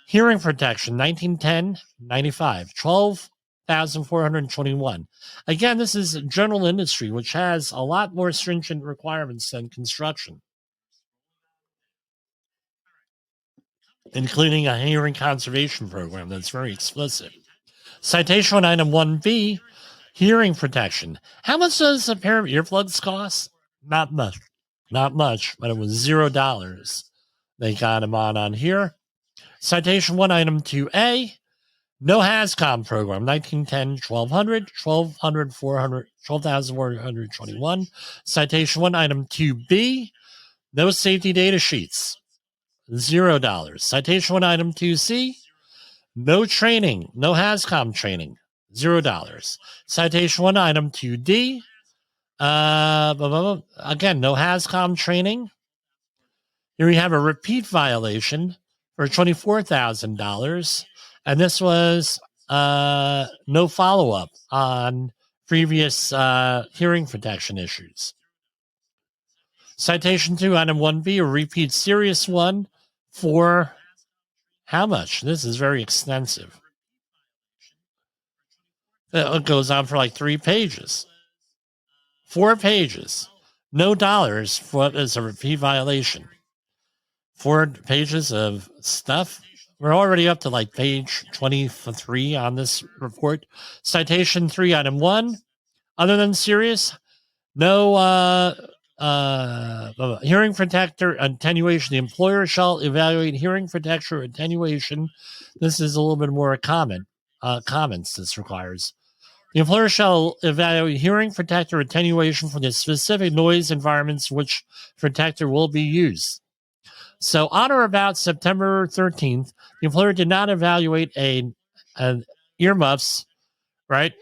Hearing protection, 1910, 95, 12,421. Again, this is general industry, which has a lot more stringent requirements than construction, including a hearing conservation program that's very explicit. Citation 1, item 1B, hearing protection. How much does a pair of earplugs cost? Not much. Not much, but it was $0. They got him on here. Citation 1, item 2A, no HAZCOM program, 1910, 1200, 1200, 400, 12,421. Citation 1, item 2B, no safety data sheets, $0. Citation 1, item 2C, no training, no HAZCOM training, $0. Citation 1, item 2D, again, no HAZCOM training. Here we have a repeat violation for $24,000, and this was no follow-up on previous hearing protection issues. Citation 2, item 1B, a repeat serious one for how much? This is very extensive. It goes on for like 3 pages. 4 pages. No dollars for what is a repeat violation. 4 pages of stuff. We're already up to like page 23 on this report. Citation 3, item 1. Other than serious, no hearing protector attenuation. The employer shall evaluate hearing protector attenuation. This is a little bit more comments this requires. The employer shall evaluate hearing protector attenuation for the specific noise environments which protector will be used. So on or about September 13th, the employer did not evaluate an earmuffs, right?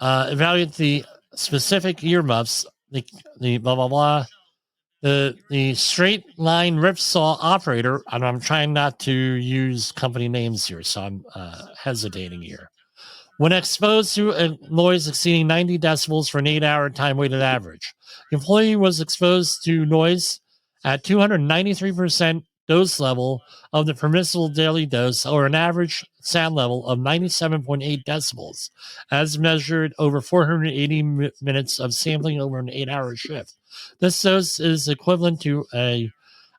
Evaluate the specific earmuffs, the blah, blah, blah, the straight line ripsaw operator, and I'm trying not to use company names here, so I'm hesitating here. When exposed to a noise exceeding 90 decibels for an 8-hour time-weighted average, the employee was exposed to noise at 293% dose level of the permissible daily dose, or an average sound level of 97.8 decibels, as measured over 480 minutes of sampling over an 8-hour shift. This dose is equivalent to a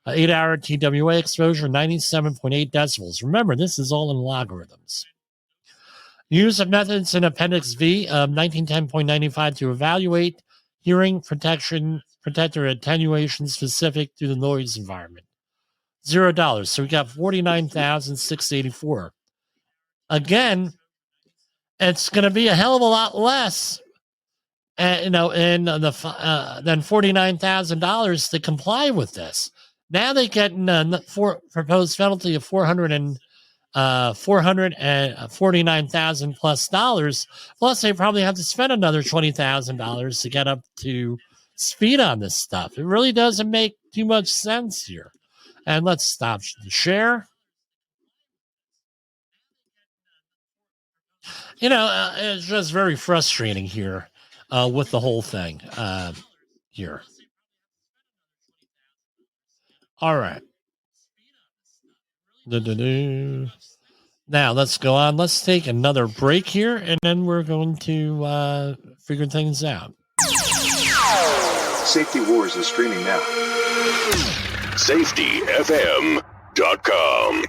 8-hour TWA exposure, 97.8 decibels. Remember, this is all in logarithms. Use of methods in Appendix V of 1910.95 to evaluate hearing protector attenuation specific to the noise environment. $0. So we got $49,684. Again, it's going to be a hell of a lot less, than $49,000 to comply with this. Now they get a proposed penalty of $449,000 plus dollars. Plus, they probably have to spend another $20,000 to get up to speed on this stuff. It really doesn't make too much sense here. And let's stop the share. It's just very frustrating here with the whole thing here. All right. Now let's go on. Let's take another break here, and then we're going to figure things out. Safety Wars is streaming now. SafetyFM.com.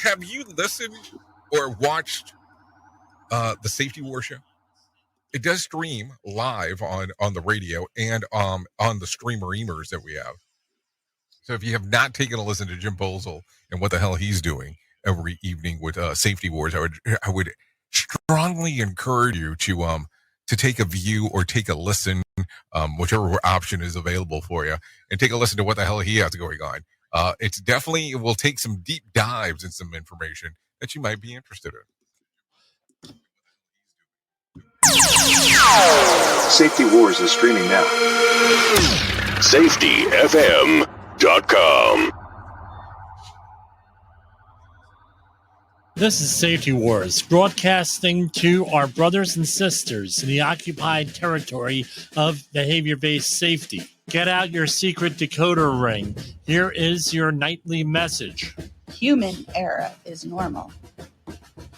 Have you listened or watched the Safety War show? It does stream live on the radio and on the streamer-emers that we have. So if you have not taken a listen to Jim Bolzel and what the hell he's doing every evening with Safety Wars, I would strongly encourage you to take a view or take a listen, whichever option is available for you, and take a listen to what the hell he has going on. It will take some deep dives and some information that you might be interested in. Safety Wars is streaming now. SafetyFM.com. This is Safety Wars, broadcasting to our brothers and sisters in the occupied territory of behavior-based safety. Get out your secret decoder ring. Here is your nightly message. Human error is normal.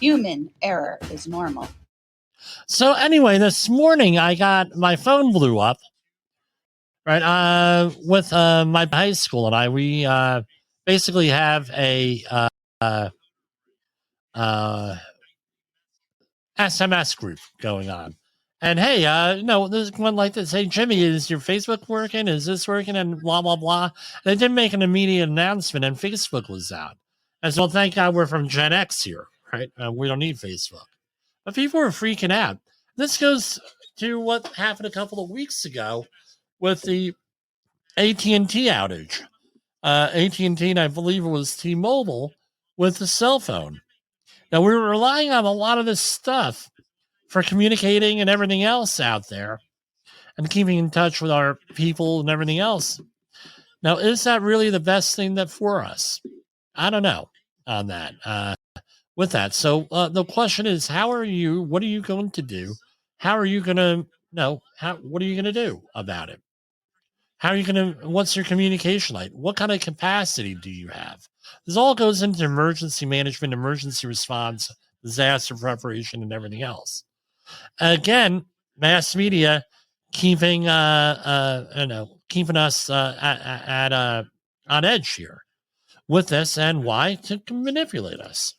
Human error is normal. So anyway, this morning I got my phone blew up. Right, with my high school and I, we basically have a SMS group going on. And hey, there's one like this. Hey, Jimmy, is your Facebook working? Is this working? And blah, blah, blah. And they didn't make an immediate announcement, and Facebook was out. And so thank God we're from Gen X here, right? We don't need Facebook. But people are freaking out. This goes to what happened a couple of weeks ago with the AT&T outage. AT&T, and I believe it was T-Mobile, with the cell phone. Now, we were relying on a lot of this stuff for communicating and everything else out there and keeping in touch with our people and everything else. Now, is that really the best thing for us? I don't know on that. With that. So the question is, what are you going to do? How are you going to what are you going to do about it? How are you going to, what's your communication like? What kind of capacity do you have? This all goes into emergency management, emergency response, disaster preparation, and everything else. Again, mass media keeping keeping us on edge here with this, and why? To manipulate us.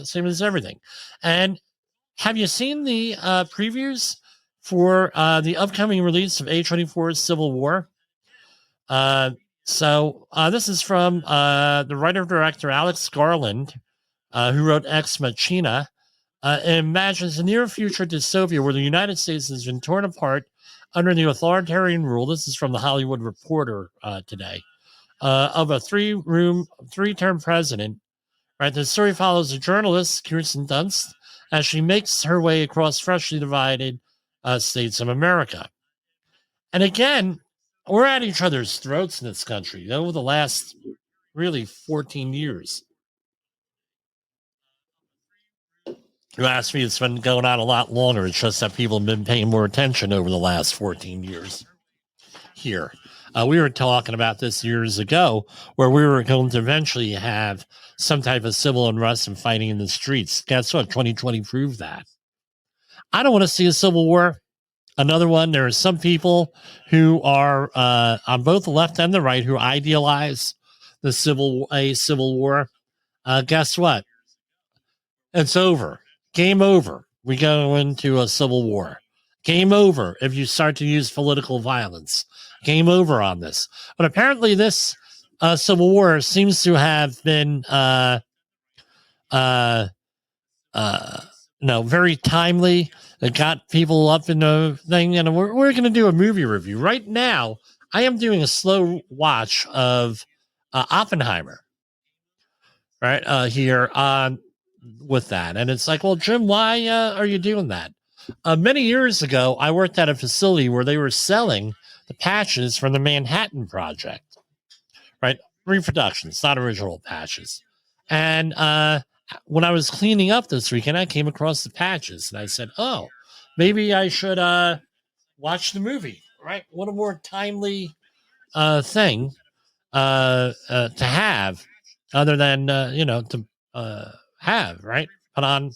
Same as everything. And have you seen the previews for the upcoming release of A24's Civil War? So this is from the writer-director Alex Garland, who wrote Ex Machina. Imagines a near future dystopia where the United States has been torn apart under the authoritarian rule. This is from the Hollywood Reporter today, of a three-term president. Right, the story follows a journalist, Kirsten Dunst, as she makes her way across freshly divided states of America. And again, we're at each other's throats in this country over the last really 14 years. You ask me, it's been going on a lot longer. It's just that people have been paying more attention over the last 14 years here. We were talking about this years ago, where we were going to eventually have some type of civil unrest and fighting in the streets. Guess what? 2020 proved that. I don't want to see a civil war. Another one, there are some people who are on both the left and the right who idealize a civil war. Guess what? It's over. Game over. We go into a civil war. Game over if you start to use political violence. Game over on this. But apparently this civil war seems to have been very timely. It got people up in the thing, and we're going to do a movie review. Right now, I am doing a slow watch of Oppenheimer, right, here on with that. And it's like, well, Jim, why are you doing that? Many years ago, I worked at a facility where they were selling the patches from the Manhattan Project, right? Reproductions, not original patches. And when I was cleaning up this weekend, I came across the patches, and I said, oh, maybe I should watch the movie, right? What a more timely thing to have other than, to have, right? Put on,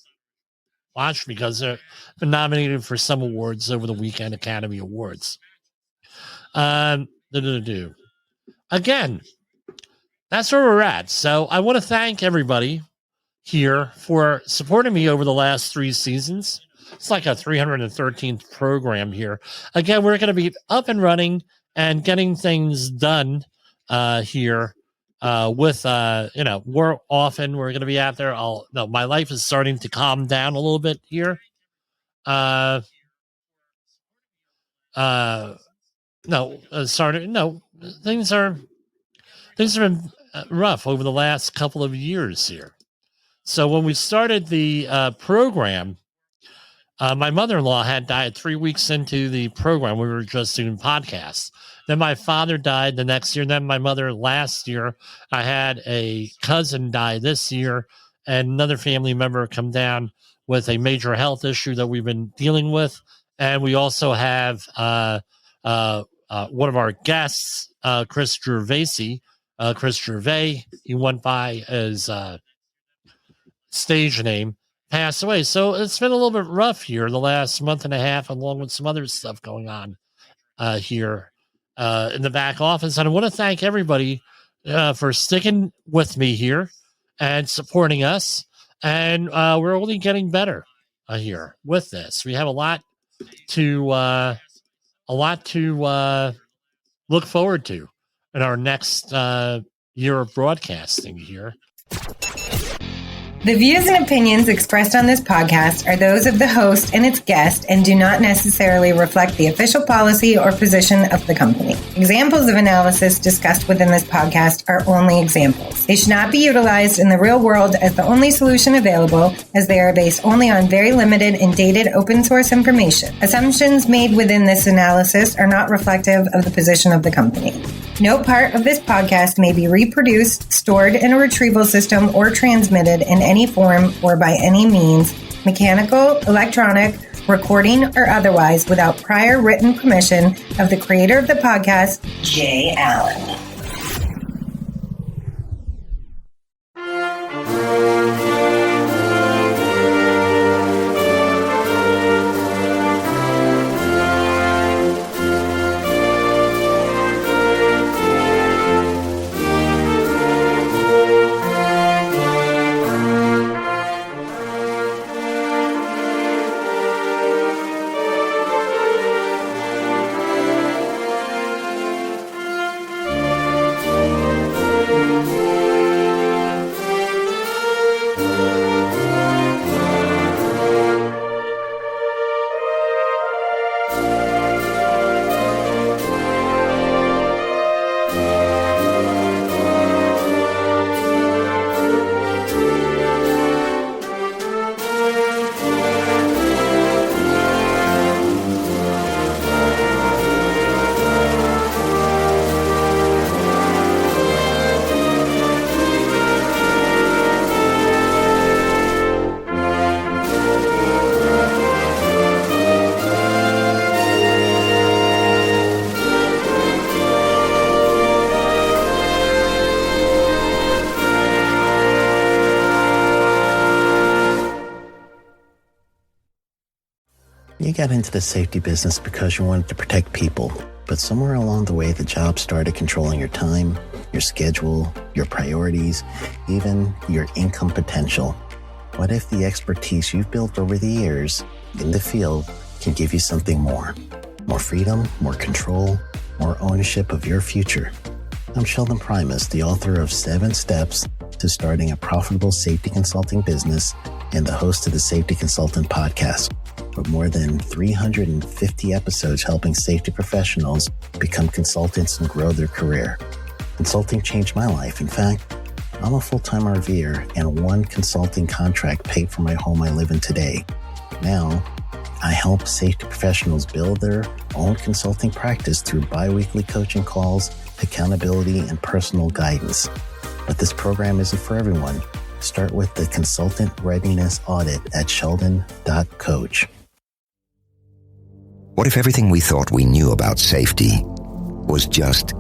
watch, because they've been nominated for some awards over the weekend, Academy Awards. Again, that's where we're at. So I want to thank everybody here for supporting me over the last 3 seasons. It's like a 313th program here. Again, we're going to be up and running and getting things done here with, more often. We're going to be out there. My life is starting to calm down a little bit here. Things have been rough over the last couple of years here. So when we started the program, my mother-in-law had died 3 weeks into the program. We were just doing podcasts. Then my father died the next year. Then my mother last year. I had a cousin die this year, and another family member come down with a major health issue that we've been dealing with. And we also have one of our guests, Chris Gervais. Chris Gervais, he went by his stage name, passed away. So it's been a little bit rough here the last month and a half, along with some other stuff going on here in the back office. And I want to thank everybody for sticking with me here and supporting us. And we're only getting better here with this. We have a lot to look forward to in our next year of broadcasting here. The views and opinions expressed on this podcast are those of the host and its guest and do not necessarily reflect the official policy or position of the company. Examples of analysis discussed within this podcast are only examples. They should not be utilized in the real world as the only solution available, as they are based only on very limited and dated open source information. Assumptions made within this analysis are not reflective of the position of the company. No part of this podcast may be reproduced, stored in a retrieval system, or transmitted in any form or by any means, mechanical, electronic, recording, or otherwise, without prior written permission of the creator of the podcast, Jay Allen. You got into the safety business because you wanted to protect people, but somewhere along the way, the job started controlling your time, your schedule, your priorities, even your income potential. What if the expertise you've built over the years in the field can give you something more? More freedom, more control, more ownership of your future. I'm Sheldon Primus, the author of 7 Steps to Starting a Profitable Safety Consulting Business and the host of the Safety Consultant Podcast, with more than 350 episodes helping safety professionals become consultants and grow their career. Consulting changed my life. In fact, I'm a full-time RVer, and 1 consulting contract paid for my home I live in today. Now, I help safety professionals build their own consulting practice through bi-weekly coaching calls, accountability, and personal guidance. But this program isn't for everyone. Start with the Consultant Readiness Audit at sheldon.coach. What if everything we thought we knew about safety was just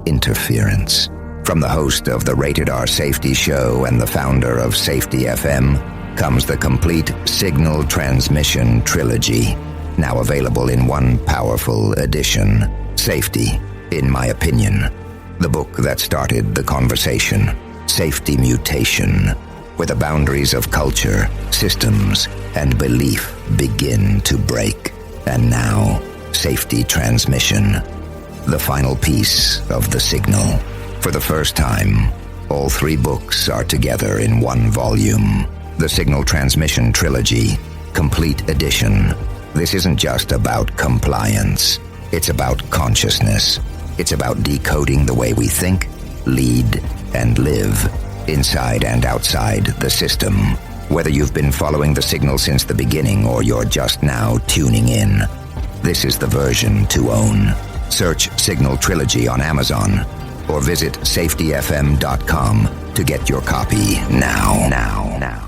interference? From the host of the Rated R Safety Show and the founder of Safety FM comes the complete Signal Transmission Trilogy, now available in one powerful edition. Safety, in my opinion, the book that started the conversation. Safety Mutation, where the boundaries of culture, systems, and belief begin to break. And now, Safety Transmission, the final piece of the signal. For the first time, all 3 books are together in one volume. The Signal Transmission Trilogy, Complete Edition. This isn't just about compliance. It's about consciousness. It's about decoding the way we think, lead, and live, inside and outside the system. Whether you've been following the signal since the beginning or you're just now tuning in, this is the version to own. Search Signal Trilogy on Amazon or visit safetyfm.com to get your copy now.